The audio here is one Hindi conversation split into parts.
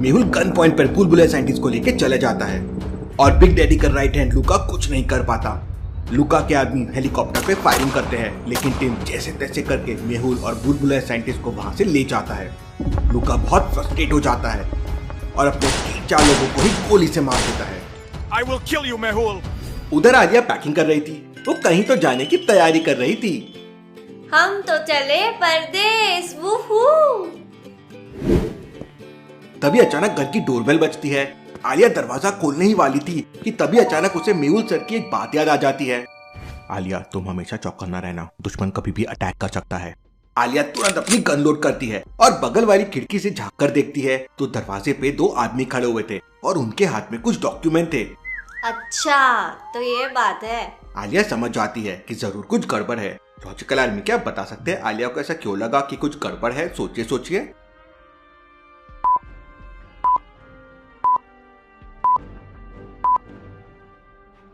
मेहुल गन पॉइंट पर बुलबुला साइंटिस्ट को लेकर चला जाता है और बिग डैडी का राइट हैंड लुका कुछ नहीं कर पाता। लुका के आदमी हेलीकॉप्टर पे फायरिंग करते हैं, लेकिन टिम जैसे तैसे करके मेहुल और बुलबुला साइंटिस्ट को वहां से ले जाता है। लुका बहुत फ्रस्ट्रेट हो जाता है और अपने 3-4 लोगों को ही गोली से मार देता है। I will kill you, Mehul. उधर आलिया पैकिंग कर रही थी, वो कहीं तो जाने की तैयारी कर रही थी। हम तो चले परदेस, वूहू। तभी अचानक घर की डोरबेल बजती है। आलिया दरवाजा खोलने ही वाली थी कि तभी अचानक उसे मेहुल सर की एक बात याद आ जाती है। आलिया, तुम हमेशा चौकन्ना रहना, दुश्मन कभी भी अटैक कर सकता है। आलिया तुरंत अपनी गन लोड करती है और बगल वाली खिड़की से झांक कर देखती है तो दरवाजे पे 2 आदमी खड़े हुए थे और उनके हाथ में कुछ डॉक्यूमेंट थे। अच्छा, तो ये बात है। आलिया समझ जाती है कि जरूर कुछ गड़बड़ है। लॉजिकल आर्मी क्या बता सकते हैं आलिया को ऐसा क्यों लगा कि कुछ गड़बड़ है? सोचिए।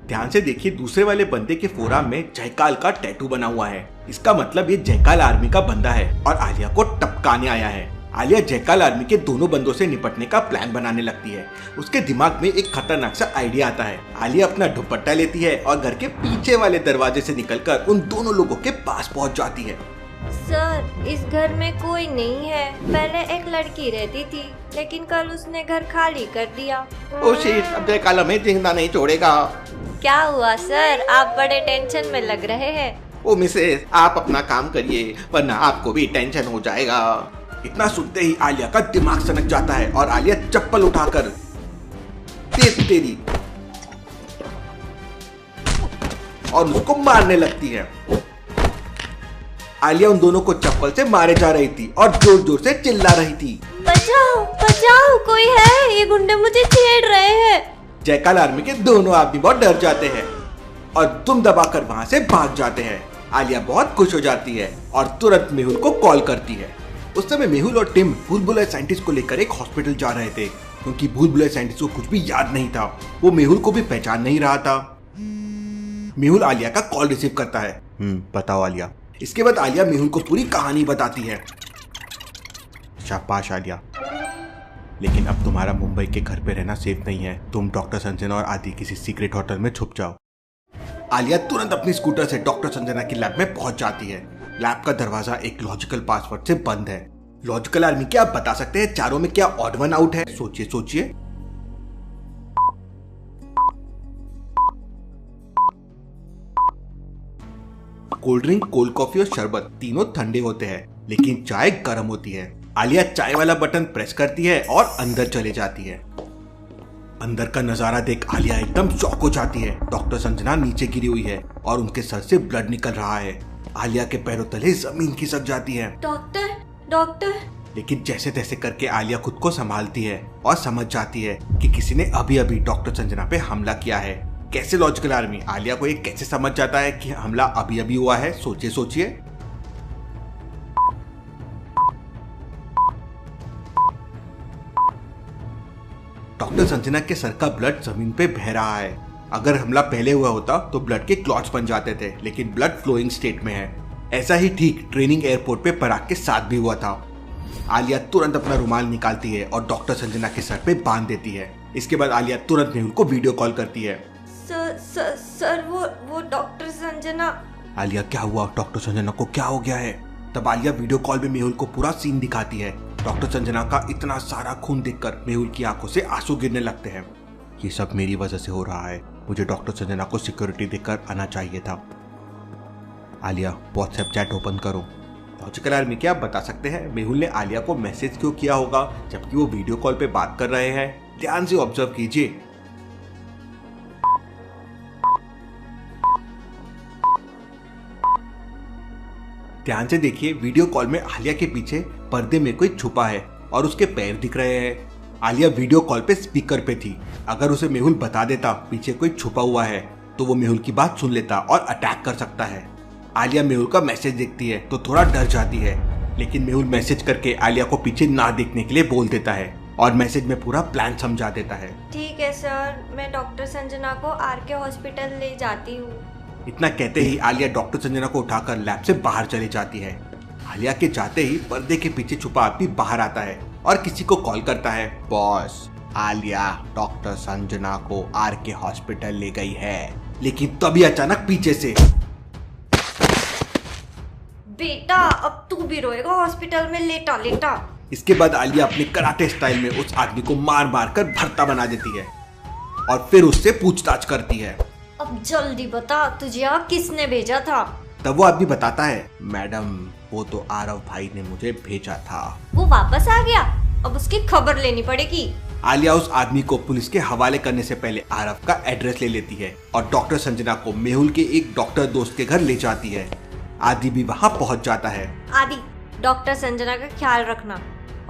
ध्यान से देखिए, दूसरे वाले बंदे के फोराम में जयकाल का टैटू बना हुआ है। इसका मतलब ये जयकाल आर्मी का बंदा है और आलिया को टपकाने आया है। आलिया जयकाल आर्मी के दोनों बंदों से निपटने का प्लान बनाने लगती है। उसके दिमाग में एक खतरनाक सा आइडिया आता है। आलिया अपना दुपट्टा लेती है और घर के पीछे वाले दरवाजे से निकलकर उन दोनों लोगों के पास पहुंच जाती है। सर, इस घर में कोई नहीं है। पहले एक लड़की रहती थी, लेकिन कल उसने घर खाली कर दिया। ओ शिट, अब जयकाल हमें जिंदा नहीं छोड़ेगा। क्या हुआ सर, आप बड़े टेंशन में लग रहे हैं। ओ मिसेस, आप अपना काम करिए वरना आपको भी टेंशन हो जाएगा। इतना सुनते ही आलिया का दिमाग सनक जाता है और आलिया चप्पल उठाकर तेरी और उसको मारने लगती है। आलिया उन दोनों को चप्पल से मारे जा रही थी और जोर जोर से चिल्ला रही थी, बचाओ बचाओ, कोई है, ये गुंडे मुझे छेड़ रहे हैं। जयकाल आर्मी के दोनों आदमी बहुत डर जाते हैं और दुम दबाकर वहां से भाग जाते हैं। आलिया बहुत खुश हो जाती है और तुरंत मेहुल को कॉल करती है। उस समय मेहुल और टिम बुलबुला साइंटिस्ट को लेकर एक हॉस्पिटल जा रहे थे, क्योंकि बुलबुला साइंटिस्ट को कुछ भी याद नहीं था। वो मेहुल को भी पहचान नहीं रहा था। मेहुल आलिया का कॉल रिसीव करता है। बताओ आलिया। इसके बाद आलिया मेहुल को पूरी कहानी बताती है। शाबाश आलिया, लेकिन अब तुम्हारा मुंबई के घर पे रहना सेफ नहीं है। तुम डॉक्टर संजना और आदि किसी सीक्रेट होटल में छुप जाओ। आलिया तुरंत अपनी स्कूटर से डॉक्टर संजना की लैब में पहुंच जाती है। लैब का दरवाजा एक लॉजिकल पासवर्ड से बंद है। लॉजिकल आर्मी, क्या आप बता सकते हैं चारों में क्या ऑड वन आउट है? सोचिए। कोल्ड ड्रिंक, कोल्ड कॉफी और शरबत तीनों ठंडे होते हैं, लेकिन चाय गर्म होती है। आलिया चाय वाला बटन प्रेस करती है और अंदर चले जाती है। अंदर का नजारा देख आलिया एकदम शॉक हो जाती है। डॉक्टर संजना नीचे गिरी हुई है और उनके सर से ब्लड निकल रहा है। आलिया के पैरों तले जमीन खिसक जाती है। डॉक्टर। लेकिन जैसे तैसे करके आलिया खुद को संभालती है और समझ जाती है कि किसी ने अभी अभी डॉक्टर संजना पे हमला किया है। कैसे लॉजिकल आर्मी, आलिया को ये कैसे समझ जाता है कि हमला अभी अभी हुआ है? सोचिए। डॉक्टर संजना के सर का ब्लड जमीन पे बह रहा है। अगर हमला पहले हुआ होता तो ब्लड के क्लॉट्स बन जाते थे, लेकिन ब्लड फ्लोइंग स्टेट में है। ऐसा ही ठीक ट्रेनिंग एयरपोर्ट पे पराग के साथ भी हुआ था। आलिया तुरंत अपना रुमाल निकालती है और डॉक्टर संजना के सर पे बांध देती है। इसके बाद आलिया तुरंत मेहुल को वीडियो कॉल करती है। सर वो डॉक्टर संजना। आलिया, क्या हुआ? डॉक्टर संजना को क्या हो गया है? तब आलिया वीडियो कॉल में मेहुल को पूरा सीन दिखाती है। डॉक्टर संजना का इतना सारा खून देखकर मेहुल की आंखों से आंसू गिरने लगते हैं। ये सब मेरी वजह से हो रहा है। मुझे डॉक्टर संजना को सिक्योरिटी देकर आना चाहिए था। आलिया, व्हाट्सएप चैट ओपन करो। लॉजिकल आर्मी, क्या आप बता सकते हैं मेहुल ने आलिया को मैसेज क्यों किया होगा जबकि वो वीडियो कॉल पे बात कर रहे हैं? ध्यान से ऑब्जर्व कीजिए। ध्यान से देखिए, वीडियो कॉल में आलिया के पीछे पर्दे में कोई छुपा है और उसके पैर दिख रहे हैं। आलिया वीडियो कॉल पे स्पीकर पे थी। अगर उसे मेहुल बता देता पीछे कोई छुपा हुआ है तो वो मेहुल की बात सुन लेता और अटैक कर सकता है। आलिया मेहुल का मैसेज देखती है तो थोड़ा डर जाती है, लेकिन मेहुल मैसेज करके आलिया को पीछे ना देखने के लिए बोल देता है और मैसेज में पूरा प्लान समझा देता है। ठीक है सर, मैं डॉक्टर संजना को आरके हॉस्पिटल ले जाती हूँ। इतना कहते ही आलिया डॉक्टर संजना को उठाकर लैब से बाहर चली जाती है। आलिया के जाते ही पर्दे के पीछे छुपा आदमी बाहर आता है और किसी को कॉल करता है। बॉस, आलिया डॉक्टर संजना को आरके हॉस्पिटल ले गई है। लेकिन तभी अचानक पीछे से, बेटा अब तू भी रोएगा हॉस्पिटल में लेटा लेटा। इसके बाद आलिया अपने कराटे स्टाइल में उस आदमी को मार मार कर भरता बना देती है और फिर उससे पूछताछ करती है। अब जल्दी बता, तुझे यहाँ किसने भेजा था? तब वो आदमी बताता है, मैडम वो तो आरव भाई ने मुझे भेजा था। वो वापस आ गया, अब उसकी खबर लेनी पड़ेगी। आलिया उस आदमी को पुलिस के हवाले करने से पहले आरव का एड्रेस ले लेती है और डॉक्टर संजना को मेहुल के एक डॉक्टर दोस्त के घर ले जाती है। आदि भी वहाँ पहुँच जाता है। आदि, डॉक्टर संजना का ख्याल रखना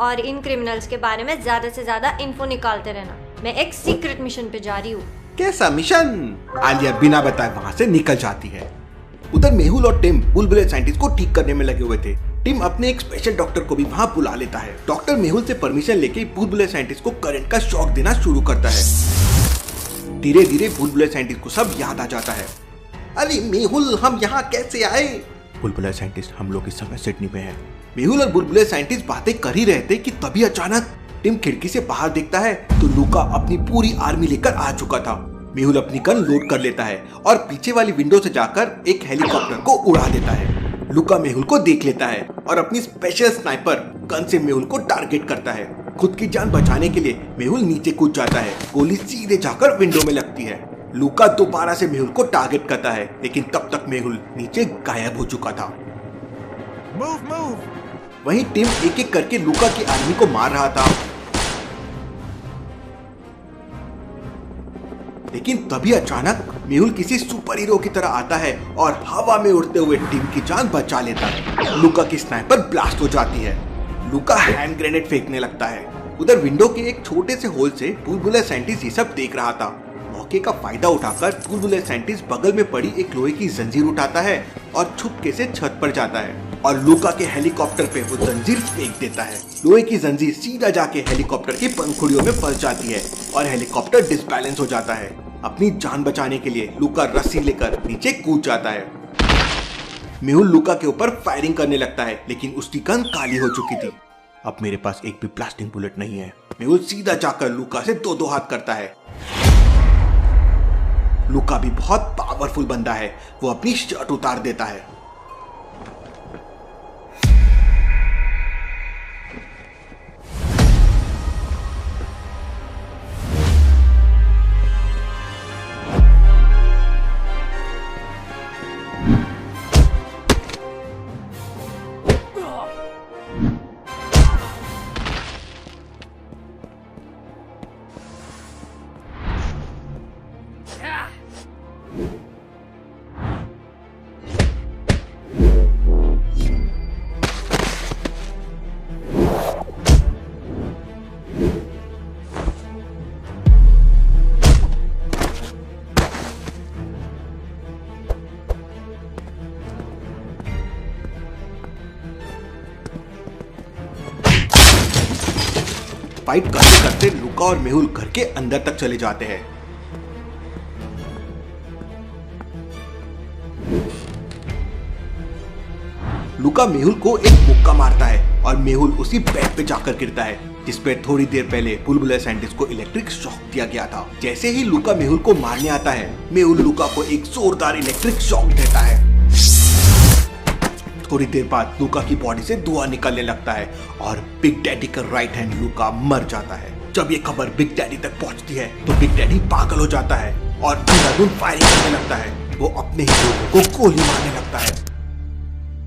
और इन क्रिमिनल्स के बारे में ज्यादा से ज्यादा इन्फो निकालते रहना। मैं एक सीक्रेट मिशन पे जा रही हूँ। कैसा मिशन? आलिया बिना बताए वहाँ से निकल जाती है। उधर मेहुल और टिम बुलबुले साइंटिस्ट को ठीक करने में लगे हुए थे। टिम अपने एक स्पेशल डॉक्टर को भी वहाँ बुला लेता है। डॉक्टर मेहुल से परमिशन लेके बुलबुले साइंटिस्ट को करंट का शॉक देना शुरू करता है। धीरे धीरे बुलबुले साइंटिस्ट को सब याद आ जाता है। अरे मेहुल, हम यहाँ कैसे आए? बुलबुले साइंटिस्ट, हम लोग इस समय सिडनी में हैं। मेहुल और बुलबुले साइंटिस्ट बातें कर ही रहे थे कि तभी अचानक टिम खिड़की से बाहर देखता है तो लूका अपनी पूरी आर्मी लेकर आ चुका था। मेहुल अपनी गन लोड कर लेता है और पीछे वाली विंडो से जाकर एक हेलीकॉप्टर को उड़ा देता है। लूका मेहुल को देख लेता है और अपनी स्पेशल स्नाइपर गन से मेहुल को टारगेट करता है। खुद की जान बचाने के लिए मेहुल नीचे कूद जाता है। गोली सीधे जाकर विंडो में लगती है। लूका दोबारा से मेहुल को टारगेट करता है, लेकिन तब तक मेहुल नीचे गायब हो चुका था। वहीं टिम एक एक करके लूका की आर्मी को मार रहा था, लेकिन तभी अचानक मेहुल किसी सुपर हीरो की तरह आता है और हवा में उड़ते हुए टिम की जान बचा लेता है। लूका की स्नाइपर ब्लास्ट हो जाती है। लूका हैंड ग्रेनेड फेंकने लगता है। उधर विंडो के एक छोटे से होल से बुलबुले साइंटिस्ट ये सब देख रहा था। मौके का फायदा उठाकर बुलबुले साइंटिस्ट बगल में पड़ी एक लोहे की जंजीर उठाता है और छुपके से छत पर जाता है और लूका के हेलीकॉप्टर पे वो जंजीर फेंक देता है। लोहे की जंजीर सीधा जाके हेलीकॉप्टर की पंखुड़ियों में फंस जाती है और हेलीकॉप्टर डिसबैलेंस हो जाता है। अपनी जान बचाने के लिए लूका रस्सी लेकर नीचे कूद जाता है। मेहुल लूका के ऊपर फायरिंग करने लगता है, लेकिन उसकी गन काली हो चुकी थी। अब मेरे पास एक भी ब्लास्टिंग बुलेट नहीं है। मेहुल सीधा जाकर लूका से दो हाथ करता है। लूका भी बहुत पावरफुल बंदा है। वो अपनी शर्ट उतार देता है। फाइट करते करते लूका और मेहुल घर के अंदर तक चले जाते हैं। लूका मेहुल को एक मुक्का मारता है और मेहुल उसी बेड पे जाकर गिरता है जिस पे थोड़ी देर पहले बुलबुले साइंटिस्ट को इलेक्ट्रिक शॉक दिया गया था। जैसे ही लूका मेहुल को मारने आता है, मेहुल लूका को एक जोरदार इलेक्ट्रिक शॉक देता है। थोड़ी देर बाद लूका की बॉडी से धुआं निकलने लगता है और बिग डैडी का राइट हैंड लूका मर जाता है। जब ये खबर बिग डैडी तक पहुंचती है तो बिग डैडी पागल हो जाता है और अंधाधुंध फायरिंग करने लगता है। वो अपने ही लोगों को गोली मारने लगता है।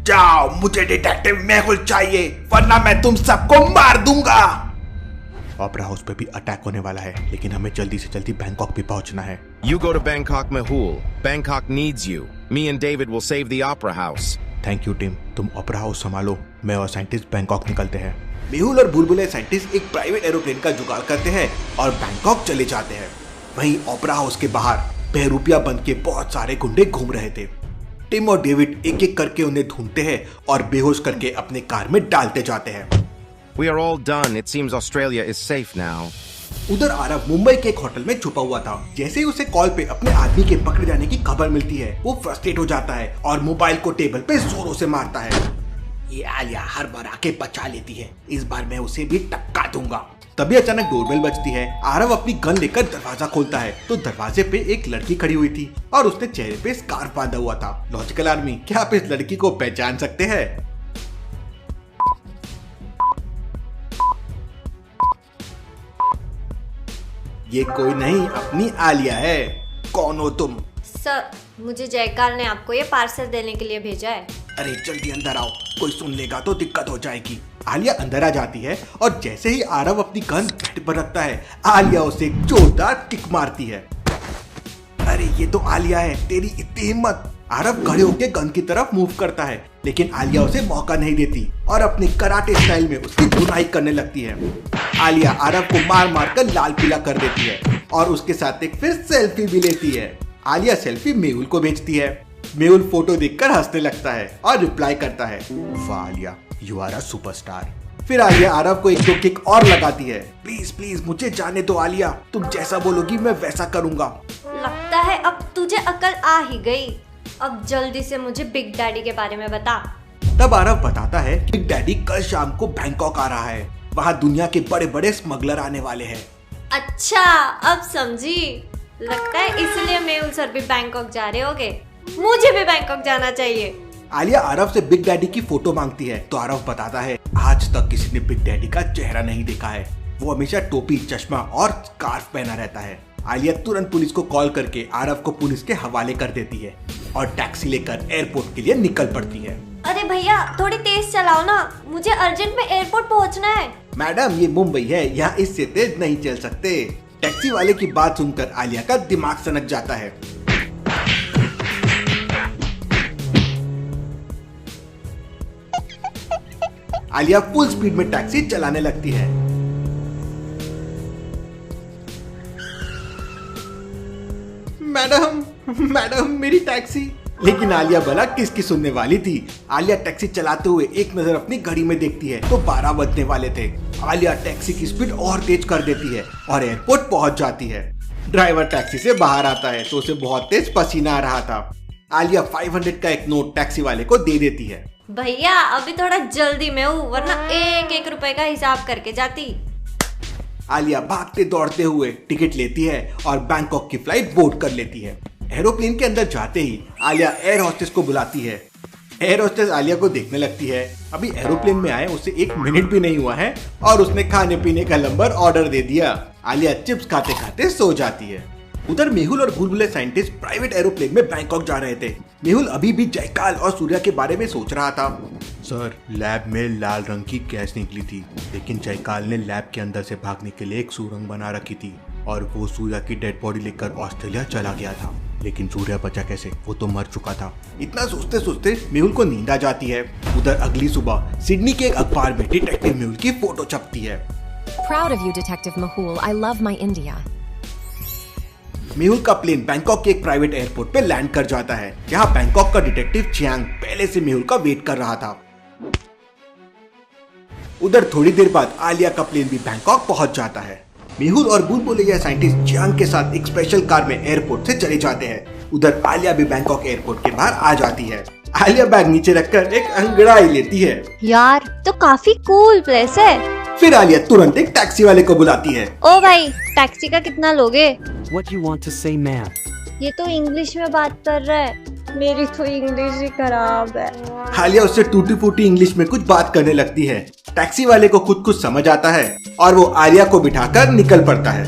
जाओ, मुझे डिटेक्टिव मेहुल चाहिए वरना मैं तुम सबको मार दूंगा। ओपेरा हाउस पे भी अटैक होने वाला है, लेकिन हमें जल्दी से जल्दी बैंकॉक भी पहुंचना है। You go to Bangkok, Mehul. Bangkok needs you. Me and David will save the Opera House. Thank you team, तुम ओपेरा हाउस संभालो। मैं और साइंटिस्ट बैंकॉक निकलते हैं। मेहुल और बुलबुले साइंटिस्ट एक प्राइवेट एरोप्लेन का जुगाड़ करते हैं और बैंकॉक चले जाते हैं। वहीं ओपेरा हाउस के बाहर बहरूपिया बन के बहुत सारे गुंडे घूम रहे थे। टिम और डेविड एक एक करके उन्हें ढूंढते हैं और बेहोश करके अपने कार में डालते जाते हैं। We are all done. It seems Australia is safe now. उधर आरव मुंबई के एक होटल में छुपा हुआ था। जैसे ही उसे कॉल पे अपने आदमी के पकड़े जाने की खबर मिलती है, वो फ्रस्ट्रेट हो जाता है और मोबाइल को टेबल पे जोरों से मारता है। ये आलिया हर बार आके बचा लेती है, इस बार मैं उसे भी टक्का दूंगा। तभी अचानक डोरबेल बजती है। आरव अपनी गन लेकर दरवाजा खोलता है तो दरवाजे पे एक लड़की खड़ी हुई थी और उसने चेहरे पे स्कार्फ बांधा हुआ था। लॉजिकल आर्मी, क्या आप इस लड़की को पहचान सकते हैं? ये कोई नहीं, अपनी आलिया है। कौन हो तुम? सर, मुझे जयकाल ने आपको ये पार्सल देने के लिए भेजा है। अरे जल्दी अंदर आओ, कोई सुन लेगा तो दिक्कत हो जाएगी। आलिया अंदर आ जाती है और जैसे ही आरव अपनी गन बेड पर रखता है, आलिया उसे एक जोरदार किक मारती है। अरे ये तो आलिया है, तेरी इतनी हिम्मत। आरव खड़े होकर गन की तरफ मूव करता है, लेकिन आलिया उसे मौका नहीं देती और अपने कराटे स्टाइल में उसकी धुनाई करने लगती है। आलिया आरव को मार मार कर लाल पीला कर देती है और उसके साथ एक फिर सेल्फी भी लेती है। आलिया सेल्फी मेहुल को भेजती है। मेहुल फोटो देखकर हंसने लगता है और रिप्लाई करता है, वाह Alia, you are a superstar. फिर आलिया आरव को एक दो किक और लगाती है। प्लीज प्लीज मुझे जाने दो आलिया, तुम जैसा बोलोगी मैं वैसा करूंगा। लगता है अब तुझे अकल आ ही गई। अब जल्दी से मुझे बिग डैडी के बारे में बता। तब आरव बताता है कि बिग डैडी कल शाम को बैंकॉक आ रहा है, वहाँ दुनिया के बड़े बड़े स्मगलर आने वाले हैं। अच्छा, अब समझी। लगता है इसलिए मेहुल सर भी बैंकॉक जा रहे होंगे। मुझे भी बैंकॉक जाना चाहिए। आलिया आरव से बिग डैडी की फोटो मांगती है तो आरव बताता है, आज तक किसी ने बिग डैडी का चेहरा नहीं देखा है। वो हमेशा टोपी, चश्मा और स्कार्फ पहना रहता है। आलिया तुरंत पुलिस को कॉल करके आरव को पुलिस के हवाले कर देती है और टैक्सी लेकर एयरपोर्ट के लिए निकल पड़ती है। अरे भैया, थोड़ी तेज चलाओ ना, मुझे अर्जेंट में एयरपोर्ट पहुंचना है। मैडम, ये मुंबई है, यहाँ इससे तेज नहीं चल सकते। टैक्सी वाले की बात सुनकर आलिया का दिमाग सनक जाता है। आलिया फुल स्पीड में टैक्सी चलाने लगती है। मैडम मैडम, मेरी टैक्सी। लेकिन आलिया भला किसकी सुनने वाली थी। आलिया टैक्सी चलाते हुए एक नजर अपनी घड़ी में देखती है तो 12 बजने वाले थे। आलिया टैक्सी की स्पीड और तेज कर देती है और एयरपोर्ट पहुंच जाती है। ड्राइवर टैक्सी से बाहर आता है तो उसे बहुत तेज पसीना आ रहा था। आलिया 500 का एक नोट टैक्सी वाले को दे देती है। भैया, अभी थोड़ा जल्दी में हूँ, वरना एक एक रुपए का हिसाब करके जाती। आलिया भागते दौड़ते हुए टिकट लेती है और बैंकॉक की फ्लाइट बोर्ड कर लेती है। एरोप्लेन के अंदर जाते ही आलिया एयर होस्टेस को बुलाती है। एयर होस्टेस आलिया को देखने लगती है। अभी एरोप्लेन में आए उसे 1 मिनट भी नहीं हुआ है और उसने खाने पीने का नंबर ऑर्डर दे दिया। आलिया चिप्स खाते खाते सो जाती है। उधर मेहुल और बुलबुले साइंटिस्ट प्राइवेट एरोप्लेन में बैंकॉक जा रहे थे। मेहुल अभी भी जयकाल और सूर्या के बारे में सोच रहा था। सर, लैब में लाल रंग की गैस निकली थी, लेकिन जयकाल ने लैब के अंदर से भागने के लिए एक सुरंग बना रखी थी और वो सूर्या की डेड बॉडी लेकर ऑस्ट्रेलिया चला गया था। लेकिन सूर्या बचा कैसे, वो तो मर चुका था। इतना सोचते सोचते मेहुल को नींद आ जाती है। उधर अगली सुबह सिडनी के एक अखबार में डिटेक्टिव मेहुल की फोटो छपती है। Proud of you, Detective Mehul. I love my India. Mehul का प्लेन बैंकॉक के एक प्राइवेट एयरपोर्ट पे लैंड कर जाता है, जहां बैंकॉक का डिटेक्टिव चियांग पहले से मेहुल का वेट कर रहा था। उधर थोड़ी देर बाद आलिया का प्लेन भी बैंकॉक पहुंच जाता है। मेहुल और बुलबुलैया साइंटिस्ट चियांग के साथ एक स्पेशल कार में एयरपोर्ट से चले जाते हैं। उधर आलिया भी बैंकॉक एयरपोर्ट के बाहर आ जाती है। आलिया बैग नीचे रखकर एक अंगड़ाई लेती है। यार, तो काफी कूल प्लेस है। फिर आलिया तुरंत एक टैक्सी वाले को बुलाती है। ओ भाई, टैक्सी का कितना लोगे? What you want to say, ma'am? ये तो इंग्लिश में बात कर रहा है, मेरी तो इंग्लिश ही खराब है। आलिया उससे टूटी फूटी इंग्लिश में कुछ बात करने लगती है। टैक्सी वाले को कुछ समझ आता है और वो आलिया को बिठाकर निकल पड़ता है।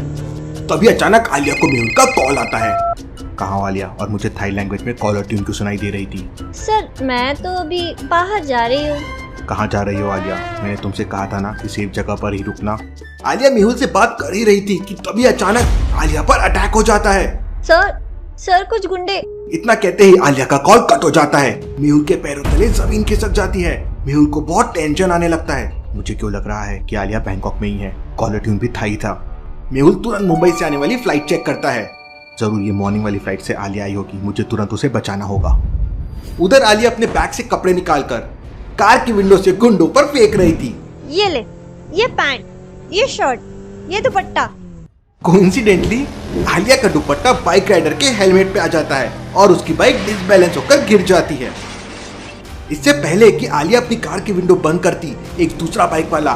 तभी अचानक आलिया को मेहुल का कॉल आता है। कहाँ हो आलिया? और मुझे थाई लैंग्वेज में कॉलर ट्यून क्यों सुनाई दे रही थी? सर, मैं तो अभी बाहर जा रही हूँ। कहाँ जा रही हो आलिया? मैंने तुमसे कहा था ना कि सेफ जगह पर ही रुकना। आलिया मेहुल से बात कर ही रही थी कि तभी अचानक आलिया पर अटैक हो जाता है। सर कुछ गुंडे। इतना कहते ही आलिया का कॉल कट हो जाता है। मेहुल के पैरों तले जमीन खिसक जाती है। मेहुल को बहुत टेंशन आने लगता है। मुझे क्यों लग रहा है कि आलिया बैंकॉक में ही है। कॉलर ट्यून भी थाई था। मेहुल तुरंत मुंबई से आने वाली फ्लाइट चेक करता है। जरूर ये मॉर्निंग वाली फ्लाइट से आलिया आई होगी, मुझे तुरंत उसे बचाना होगा। उधर आलिया अपने बैग से कपड़े निकालकर कार की विंडो से गुंडों पर फेंक रही थी। ये ले, ये पैंट, ये शर्ट, ये दुपट्टा। कोइंसिडेंटली आलिया का दुपट्टा बाइक राइडर के हेलमेट पे आ जाता है और उसकी बाइक डिसबैलेंस होकर गिर जाती है। इससे पहले कि आलिया अपनी कार की विंडो बंद करती, एक दूसरा बाइक वाला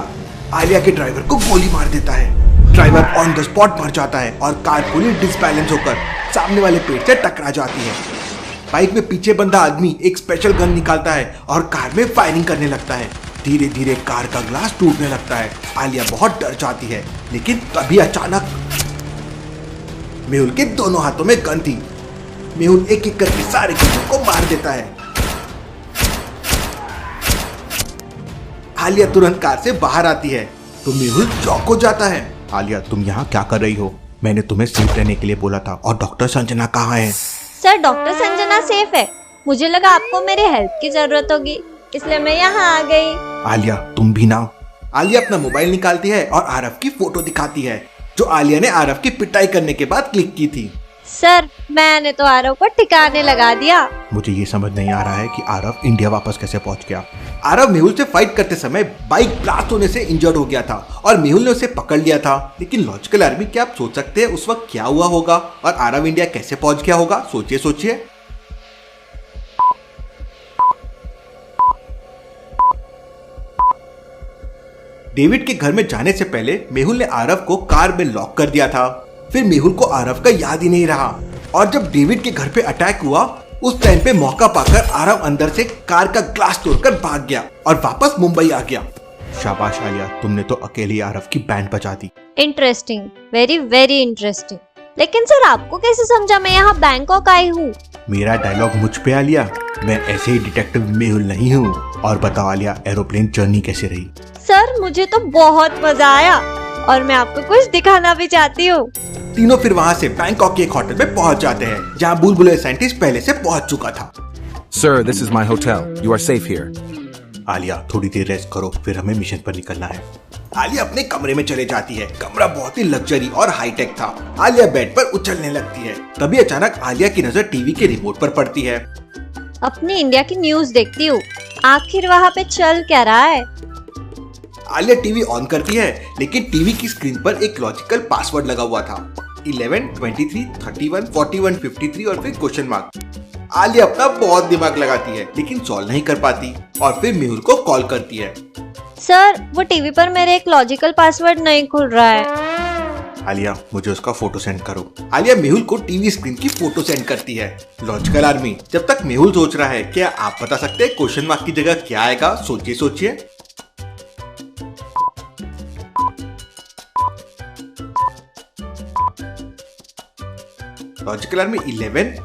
आलिया के ड्राइवर को गोली मार देता है। ड्राइवर ऑन द स्पॉट मर जाता है और कार पूरी डिसबैलेंस होकर सामने वाले पेड़ से टकरा जाती है। बाइक में पीछे बंधा आदमी एक स्पेशल गन निकालता है और कार में फायरिंग करने लगता है। धीरे धीरे कार का ग्लास टूटने लगता है। आलिया बहुत डर जाती है, लेकिन तभी अचानक मेहुल के दोनों हाथों में गन थी। मेहुल एक एक करके सारे किलों को मार देता है। आलिया तुरंत कार से बाहर आती है तो मेहुल चौंक हो जाता है। आलिया, तुम यहाँ क्या कर रही हो? मैंने तुम्हें सेफ रहने के लिए बोला था। और डॉक्टर संजना कहाँ है? सर, डॉक्टर संजना सेफ है। मुझे लगा आपको मेरी हेल्प की जरूरत होगी, इसलिए मैं यहाँ आ गई। आलिया, तुम भी ना। आलिया अपना मोबाइल निकालती है और आरव की फोटो दिखाती है, जो आलिया ने आरव की पिटाई करने के बाद क्लिक की थी। सर, मैंने तो आरव को ठिकाने लगा दिया। मुझे ये समझ नहीं आ रहा है कि आरव इंडिया वापस कैसे पहुंच गया। आरव मेहुल से फाइट करते समय बाइक ब्लास्ट होने से इंजर्ड हो गया था और मेहुल ने उसे पकड़ लिया था। लेकिन लॉजिकल आर्मी, क्या आप सोच सकते हैं उस वक्त क्या हुआ होगा और आरव इंडिया कैसे पहुंच गया होगा? सोचिए सोचिए। डेविड के घर में जाने से पहले मेहुल ने आरव को कार में लॉक कर दिया था। फिर मेहुल को आरव का याद ही नहीं रहा और जब डेविड के घर पे अटैक हुआ उस टाइम पे मौका पाकर आरव अंदर से कार का ग्लास तोड़कर भाग गया और वापस मुंबई आ गया। शाबाश आलिया, तुमने तो अकेले ही आरव की बैंड बजा दी। Interesting, very very interesting. लेकिन सर, आपको कैसे समझा मैं यहाँ बैंकॉक आई हूँ? मेरा डायलॉग मुझ पे आलिया, मैं ऐसे ही डिटेक्टिव मेहुल नहीं हूँ। और बताओ आलिया, एरोप्लेन जर्नी कैसे रही? सर, मुझे तो बहुत मजा आया और मैं आपको कुछ दिखाना भी चाहती हूँ। तीनों फिर वहाँ से बैंकॉक के एक होटल में पहुँच जाते हैं, जहाँ बुलबुले साइंटिस्ट पहले से पहुँच चुका था। Sir, this is my hotel. You are safe here. Alia, थोड़ी देर रेस्ट करो, फिर हमें मिशन पर निकलना है। आलिया अपने कमरे में चले जाती है। कमरा बहुत ही लग्जरी और हाईटेक था। आलिया बेड पर उछलने लगती है। तभी अचानक आलिया की नजर टीवी के रिमोट पर पड़ती है। अपनी इंडिया की न्यूज देखती हूँ, आखिर वहाँ पे चल क्या रहा है? आलिया टीवी ऑन करती है, लेकिन टीवी की स्क्रीन पर एक लॉजिकल पासवर्ड लगा हुआ था, 11, 23, 31, 41, 53 और फिर क्वेश्चन मार्क। आलिया अपना बहुत दिमाग लगाती है, लेकिन सॉल्व नहीं कर पाती और फिर मेहुल को कॉल करती है। सर, वो टीवी पर मेरे एक लॉजिकल पासवर्ड नहीं खुल रहा है। आलिया, मुझे उसका फोटो सेंड करो। आलिया मेहुल को टीवी स्क्रीन की फोटो सेंड करती है। लॉजिकल आर्मी, जब तक मेहुल सोच रहा है, क्या आप बता सकते हैं क्वेश्चन मार्क की जगह क्या आएगा? सोचिए सोचिए। लॉजिकल आर्मी,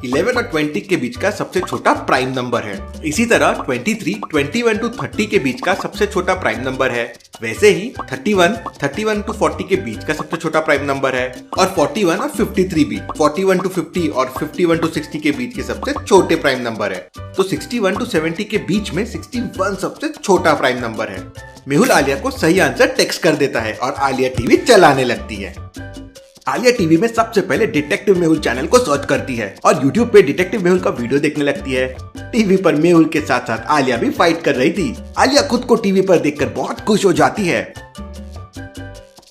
11 और 20 के बीच का सबसे छोटा प्राइम नंबर है। इसी तरह 23, 21 to 30 के बीच का सबसे छोटा प्राइम नंबर है। वैसे ही 31 to 40 के बीच का सबसे छोटा प्राइम नंबर है और 41 और 53 भी 41 to 50 और 51 to 60 के बीच के सबसे छोटे प्राइम नंबर है। तो 61 to 70 के बीच में 61 सबसे छोटा प्राइम नंबर है। मेहुल आलिया को सही आंसर टेक्स्ट कर देता है और आलिया टीवी चलाने लगती है। आलिया टीवी में सबसे पहले डिटेक्टिव मेहुल चैनल को सर्च करती है और यूट्यूब पे डिटेक्टिव मेहुल का वीडियो देखने लगती है। टीवी पर मेहुल के साथ साथ आलिया भी फाइट कर रही थी। आलिया खुद को टीवी पर देखकर बहुत खुश हो जाती है।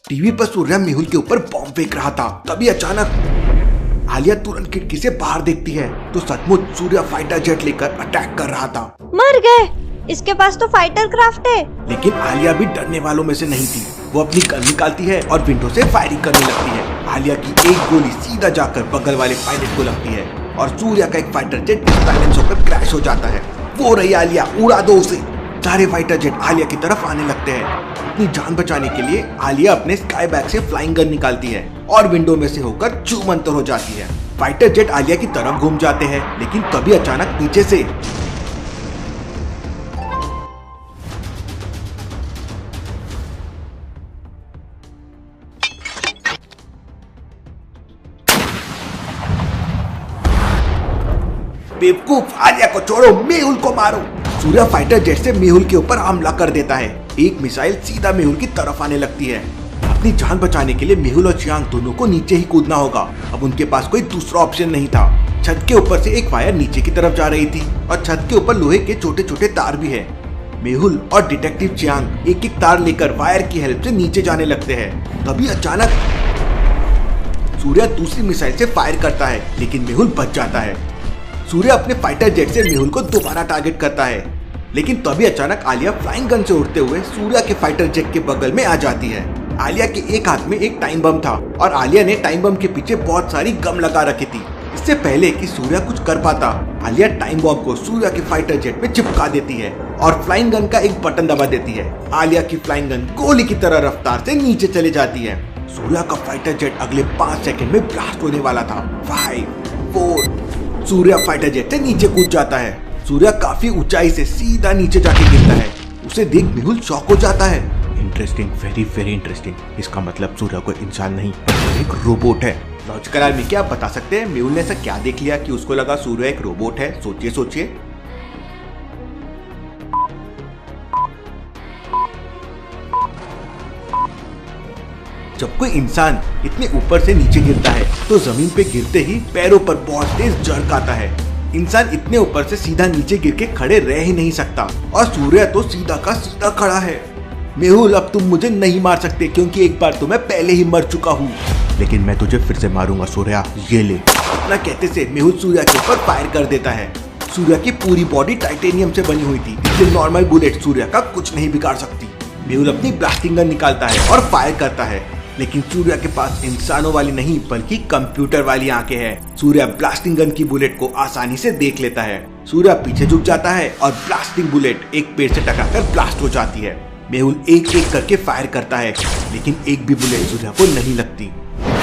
टीवी पर सूर्या मेहुल के ऊपर बॉम्ब फेंक रहा था। तभी अचानक आलिया तुरंत खिड़की से बाहर देखती है तो सचमुच सूर्या फाइटर जेट लेकर अटैक कर रहा था। मर गए, इसके पास तो फाइटर क्राफ्ट है। लेकिन आलिया भी डरने वालों में से नहीं थी। वो अपनी गन निकालती है और विंडो से फायरिंग करने लगती है। आलिया की एक गोली सीधा जाकर बगल वाले पायलट को लगती है और सूर्या का एक फाइटर जेट डिसबैलेंस होकर क्रैश हो जाता है। वो रही आलिया, उड़ा दो उसे। सारे फाइटर जेट आलिया की तरफ आने लगते हैं। अपनी जान बचाने के लिए आलिया अपने स्काई बैग से फ्लाइंग गन निकालती है और विंडो में से होकर चूमंतर हो जाती है। फाइटर जेट आलिया की तरफ घूम जाते हैं, लेकिन तभी अचानक पीछे से बेवकूफ, आलिया को छोड़ो, मेहुल को मारो। सूर्या फाइटर जेट से मेहुल के ऊपर हमला कर देता है। एक मिसाइल सीधा मेहुल की तरफ आने लगती है। अपनी जान बचाने के लिए मेहुल और चियांग दोनों को नीचे ही कूदना होगा। अब उनके पास कोई दूसरा ऑप्शन नहीं था। छत के ऊपर से एक वायर नीचे की तरफ जा रही थी और छत के ऊपर लोहे के छोटे छोटे तार भी है। मेहुल और डिटेक्टिव चियांग एक एक तार लेकर वायर की हेल्प से नीचे जाने लगते हैं। तभी अचानक सूर्या दूसरी मिसाइल से फायर करता है, लेकिन मेहुल बच जाता है। सूर्या अपने फाइटर जेट से मेहुल को दोबारा टारगेट करता है। लेकिन तभी अचानक आलिया फ्लाइंग गन से उड़ते हुए सूर्या के फाइटर जेट के बगल में आ जाती है। आलिया के एक हाथ में एक टाइम बम था और आलिया ने टाइम बम के पीछे बहुत सारी गम लगा रखी थी। इससे पहले कि सूर्या कुछ कर पाता, आलिया टाइम बम को सूर्या के फाइटर जेट में चिपका देती है और फ्लाइंग गन का एक बटन दबा देती है। आलिया की फ्लाइंग गन गोली की तरह रफ्तार से नीचे चली जाती है। सूर्या का फाइटर जेट अगले 5 सेकंड में ब्लास्ट होने वाला था। 5, 4, सूर्या फाइटर जेट से नीचे कूद जाता है। सूर्या काफी ऊंचाई से सीधा नीचे जाके गिरता है। उसे देख मेहुल शॉक हो जाता है। Interesting, very very interesting. इसका मतलब सूर्या कोई इंसान नहीं, एक रोबोट है। लॉजिकल आर्मी, क्या आप बता सकते हैं मेहुल ने ऐसा क्या देख लिया कि उसको लगा सूर्या एक रोबोट है? सोचिए सोचिए। जब कोई इंसान इतने ऊपर से नीचे गिरता है तो जमीन पे गिरते ही पैरों पर बहुत तेज जर्क आता है। इंसान इतने ऊपर से सीधा नीचे गिर के खड़े रह ही नहीं सकता और सूर्या तो सीधा का सीधा खड़ा है। मेहुल, अब तुम मुझे नहीं मार सकते क्योंकि एक बार तो मैं पहले ही मर चुका हूँ, लेकिन मैं तुझे फिर से मारूंगा सूर्या, ये ले। इतना कहते से मेहुल सूर्या के ऊपर फायर कर देता है। सूर्या की पूरी बॉडी टाइटेनियम से बनी हुई थी, इसलिए नॉर्मल बुलेट सूर्या का कुछ नहीं बिगाड़ सकती। मेहुल अपनी ब्लास्टिंग गन निकालता है और फायर करता है, लेकिन सूर्या के पास इंसानों वाली नहीं बल्कि कंप्यूटर वाली आंखें हैं। सूर्या ब्लास्टिंग गन की बुलेट को आसानी से देख लेता है। सूर्या पीछे झुक जाता है और ब्लास्टिंग बुलेट एक पेड़ से टकराकर ब्लास्ट हो जाती है। मेहुल एक एक करके फायर करता है, लेकिन एक भी बुलेट सूर्या को नहीं लगती।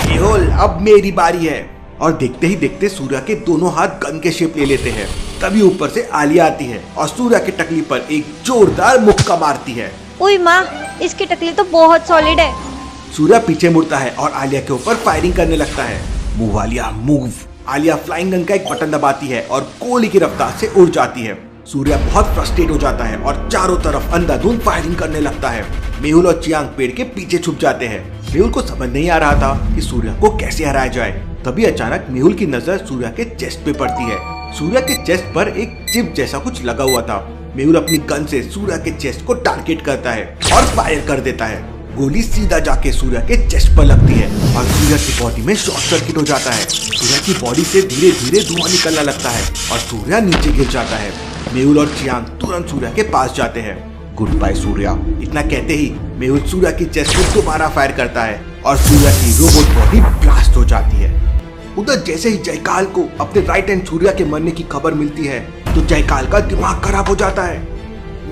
मेहुल, अब मेरी बारी है। और देखते ही देखते सूर्या के दोनों हाथ गन के शेप ले लेते हैं। तभी ऊपर से आलिया आती है और सूर्या की टकली पर एक जोरदार मुक्का मारती है। ओए माँ, इसकी टकली तो बहुत सॉलिड है। सूर्या पीछे मुड़ता है और आलिया के ऊपर फायरिंग करने लगता है। Move Alia, move. Alia flying gun का एक बटन दबाती है और गोली की रफ्तार से उड़ जाती है। सूर्या बहुत फ्रस्ट्रेट हो जाता है और चारों तरफ अंधाधुंध फायरिंग करने लगता है। मेहुल और चियांग पेड़ के पीछे छुप जाते हैं। मेहुल को समझ नहीं आ रहा था कि सूर्या को कैसे हराया जाए। तभी अचानक मेहुल की नजर सूर्या के चेस्ट पे पड़ती है। सूर्या के चेस्ट पर एक चिप जैसा कुछ लगा हुआ था। मेहुल अपनी गन से सूर्या के चेस्ट को टारगेट करता है और फायर कर देता है। गोली सीधा जाके सूर्या के चेस्ट पर लगती है और सूर्या की बॉडी में शॉर्ट सर्किट हो जाता है। सूर्या की बॉडी से धीरे धीरे धुआं निकलने लगता है और सूर्या नीचे गिर जाता है। मेहुल और चियांग तुरंत सूर्या के पास जाते हैं। Good bye Surya. इतना कहते ही मेहुल सूर्या की चेस्ट में दोबारा फायर करता है और सूर्या की रोबोट बॉडी ब्लास्ट हो जाती है। उधर जैसे ही जयकाल को अपने राइट हैंड सूर्या के मरने की खबर मिलती है तो जयकाल का दिमाग खराब हो जाता है।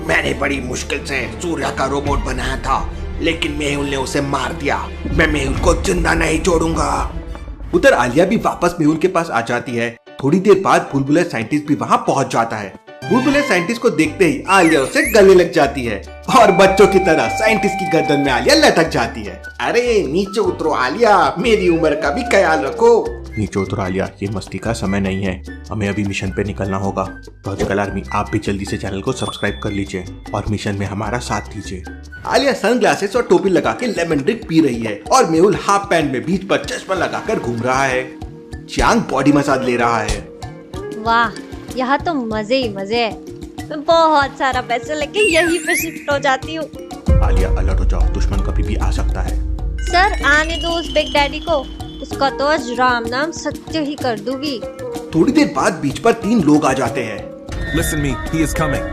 मैंने बड़ी मुश्किल से सूर्या का रोबोट बनाया था, लेकिन मेहुल ने उसे मार दिया। मैं मेहुल को जिंदा नहीं छोड़ूंगा। उधर आलिया भी वापस मेहुल के पास आ जाती है। थोड़ी देर बाद बुलबुले साइंटिस्ट भी वहाँ पहुँच जाता है। बुलबुले साइंटिस्ट को देखते ही आलिया उसे गले लग जाती है और बच्चों की तरह साइंटिस्ट की गर्दन में आलिया लटक जाती है। अरे नीचे उतरो आलिया, मेरी उम्र का भी ख्याल रखो। नीचे उतरो आलिया, ये मस्ती का समय नहीं है, हमें अभी मिशन पे निकलना होगा। लॉजिकल आर्मी, आप भी जल्दी से चैनल को सब्सक्राइब कर लीजिए और मिशन में हमारा साथ दीजिए। आलिया सनग्लासेस और टोपी लगा के लेमन ड्रिंक पी रही है और मेहुल हाफ पैंट में बीच पर चश्मा लगाकर घूम रहा है। चियांग बॉडी मसाज ले रहा है। वाह, यहाँ तो मजे ही मजे है। मैं बहुत सारा पैसा लेके यहीं पे शिफ्ट हो जाती हूँ। आलिया अलर्ट हो जाओ, दुश्मन कभी भी आ सकता है। सर, आने दो उस बिग डैडी को, उसका तो आज राम नाम सत्य ही कर दूंगी। थोड़ी देर बाद बीच पर 3 लोग आ जाते हैं। Listen me, he is coming.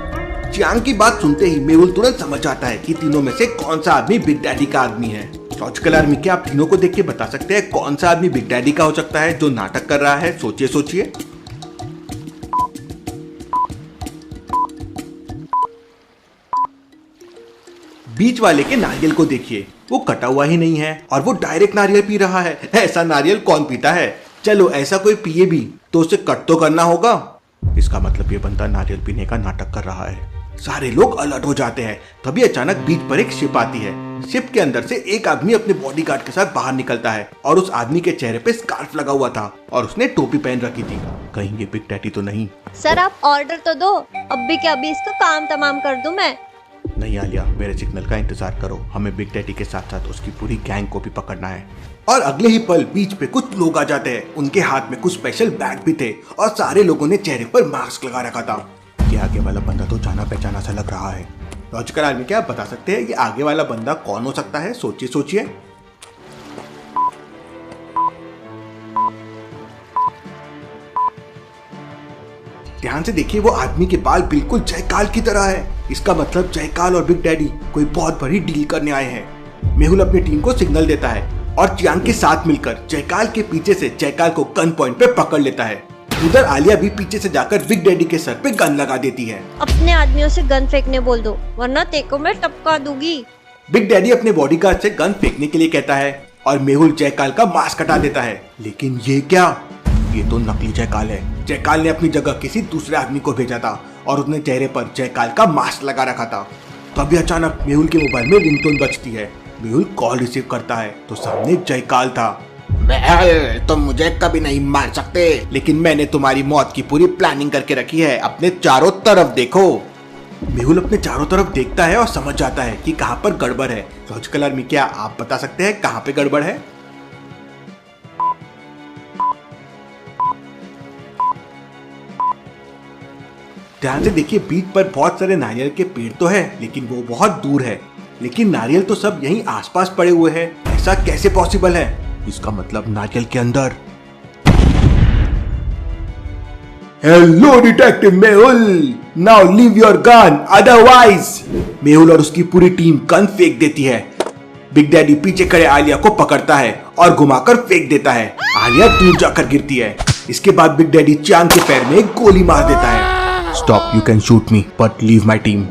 Chiang की बात सुनते ही मेहुल तुरंत समझ जाता है कि तीनों में से कौन सा आदमी बिग डैडी का आदमी है। लॉजिकल आर्मी, क्या आप तीनों को देख के बता सकते हैं कौन सा आदमी बिग डैडी का हो सकता है जो नाटक कर रहा है? सोचिए सोचिए। बीच वाले के नारियल को देखिए, वो कटा हुआ ही नहीं है और वो डायरेक्ट नारियल पी रहा है। ऐसा नारियल कौन पीता है? चलो ऐसा कोई पिए भी तो उसे कट तो करना होगा। इसका मतलब ये बंदा नारियल पीने का नाटक कर रहा है। सारे लोग अलर्ट हो जाते हैं। तभी अचानक बीच पर एक शिप आती है। शिप के अंदर से एक आदमी अपने बॉडीगार्ड के साथ बाहर निकलता है और उस आदमी के चेहरे पे स्कार्फ लगा हुआ था और उसने टोपी पहन रखी थी। कहीं ये बिग डैडी तो नहीं? सर, आप ऑर्डर तो दो, अभी के अभी इसका काम तमाम कर दूं मैं। नहीं आलिया, मेरे सिग्नल का इंतजार करो, हमें बिग डैडी के साथ साथ उसकी पूरी गैंग को भी पकड़ना है। और अगले ही पल बीच पे कुछ लोग आ जाते हैं। उनके हाथ में कुछ स्पेशल बैग भी थे और सारे लोगों ने चेहरे पर मास्क लगा रखा था। ये आगे वाला बंदा तो जाना पहचाना सा लग रहा है। लॉजिकल आर्मी, क्या आप बता सकते हैं ये आगे वाला बंदा कौन हो सकता है? सोचिए सोचिए। ध्यान से देखिए, वो आदमी के बाल बिल्कुल जयकाल की तरह है। इसका मतलब जयकाल और बिग डैडी कोई बहुत बड़ी डील करने आए हैं। मेहुल अपनी टीम को सिग्नल देता है और चियांग के साथ मिलकर जयकाल के पीछे से जयकाल को गन पॉइंट पे पकड़ लेता है। उधर आलिया भी पीछे से जाकर बिग डैडी के सर पे गन लगा देती है। अपने आदमियों से गन फेंकने बोल दो, वरना तेको मैं टपका दूंगी। बिग डैडी अपने बॉडीगार्ड से गन फेंकने के लिए कहता है और मेहुल जयकाल का मास्क हटा देता है। लेकिन ये क्या? ये तो नकली जयकाल है। जयकाल ने अपनी जगह किसी दूसरे आदमी को भेजा था और उसने चेहरे पर जयकाल का मास्क लगा रखा था। तभी अचानक मेहुल के मोबाइल में रिंगटोन बजती है। मेहुल कॉल रिसीव करता है तो सामने जयकाल था। तुम मुझे कभी नहीं मार सकते, लेकिन मैंने तुम्हारी मौत की पूरी प्लानिंग करके रखी है। अपने चारों तरफ देखो। मेहुल अपने चारों तरफ देखता है और समझ जाता है कि कहां पर गड़बड़ है। लॉजिकल आर्मी, क्या आप बता सकते हैं कहां पे गड़बड़ है? ध्यान से देखिए, बीच पर बहुत सारे नारियल के पेड़ तो है, लेकिन वो बहुत दूर है। लेकिन नारियल तो सब यहीं आसपास पड़े हुए हैं। ऐसा कैसे पॉसिबल है? इसका मतलब नारियल के अंदर। Hello detective Mehul, now leave your gun otherwise. Mehul और उसकी पूरी टीम गन फेंक देती है। बिग डैडी पीछे खड़े आलिया को पकड़ता है और घुमाकर फेंक देता है। आलिया दूर जाकर गिरती है। इसके बाद बिग डैडी चियांग के पैर में एक गोली मार देता है। Stop, you can shoot me but leave my team.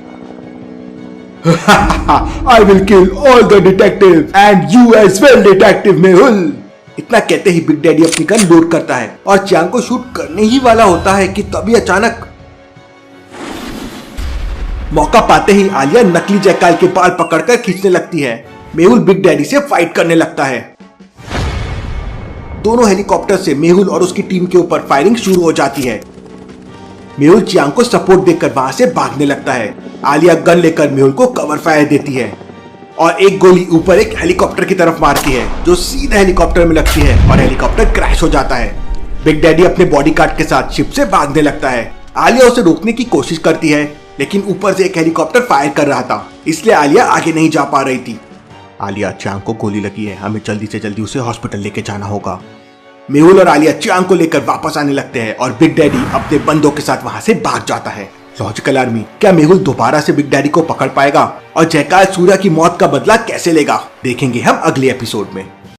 I will kill all the detective and you as well, detective Mehul. इतना कहते ही बिग डैडी अपनी गन लोड करता है और चियांग को शूट करने ही वाला होता है कि तभी अचानक मौका पाते ही आलिया नकली जयकाल के बाल पकड़कर खींचने लगती है। मेहुल बिग डैडी से फाइट करने लगता है। दोनों हेलीकॉप्टर से मेहुल और उसकी टीम के ऊपर फायरिंग शुरू हो जाती है। मेहुल चियांग को सपोर्ट देकर वहां से भागने लगता है। आलिया गन लेकर मेहुल को कवर फायर देती है और एक गोली ऊपर एक हेलीकॉप्टर की तरफ मारती है जो सीधा हेलीकॉप्टर में लगती है और हेलीकॉप्टर क्रैश हो जाता है। बिग डैडी अपने बॉडीगार्ड के साथ शिप से भागने लगता है। आलिया उसे रोकने की कोशिश करती है, लेकिन ऊपर से एक हेलीकॉप्टर फायर कर रहा था, इसलिए आलिया आगे नहीं जा पा रही थी। आलिया, चियांग को गोली लगी है, हमें जल्दी से जल्दी उसे हॉस्पिटल लेके जाना होगा। मेहुल और आलिया चियांग को लेकर वापस आने लगते हैं और बिग डैडी अपने बंदों के साथ वहां से भाग जाता है। लॉजिकल आर्मी, क्या मेहुल दोबारा से बिग डैडी को पकड़ पाएगा और जयकाल सूर्या की मौत का बदला कैसे लेगा? देखेंगे हम अगले एपिसोड में।